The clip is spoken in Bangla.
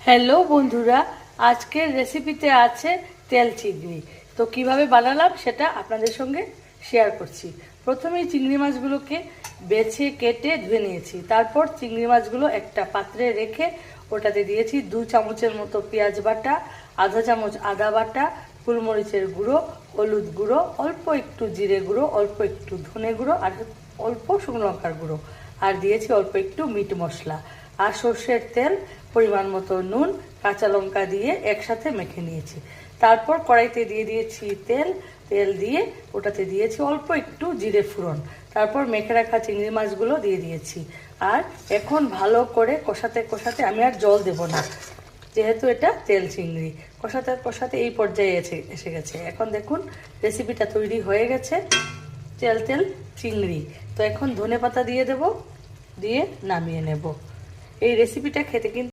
হ্যালো বন্ধুরা, আজকের রেসিপিতে আছে তেল চিংড়ি। তো কিভাবে বানালাম সেটা আপনাদের সঙ্গে শেয়ার করছি। প্রথমেই চিংড়ি মাছগুলোকে বেছে কেটে ধুয়ে নিয়েছি। তারপর চিংড়ি মাছগুলো একটা পাত্রে রেখে ওটাতে দিয়েছি 2 চামচের মতো পেঁয়াজ বাটা, আধা চামচ আদা বাটা, গোলমরিচের গুঁড়ো, হলুদ গুঁড়ো, অল্প একটু জিরে গুঁড়ো, অল্প একটু ধনে গুঁড়ো আর অল্প শুকনো লঙ্কার গুঁড়ো, আর দিয়েছি অল্প একটু মিট মশলা আর সর্ষের তেল, পরিমাণ মতো নুন, কাঁচা লঙ্কা দিয়ে একসাথে মেখে নিয়েছি। তারপর কড়াইতে দিয়ে দিয়েছি তেল। তেল দিয়ে ওটাতে দিয়েছি অল্প একটু জিরে ফোড়ন। তারপর মেখে রাখা চিংড়ি মাছগুলো দিয়ে দিয়েছি। আর এখন ভালো করে কষাতে কষাতে, আমি আর জল দেব না যেহেতু এটা তেল চিংড়ি, কষাতে কষাতে এই পর্যায়ে এসে গেছে। এখন দেখুন রেসিপিটা তৈরি হয়ে গেছে, তেল তেল চিংড়ি। তো এখন ধনেপাতা দিয়ে দেব, দিয়ে নামিয়ে নেব। এই রেসিপিটা খেতে কিন্তু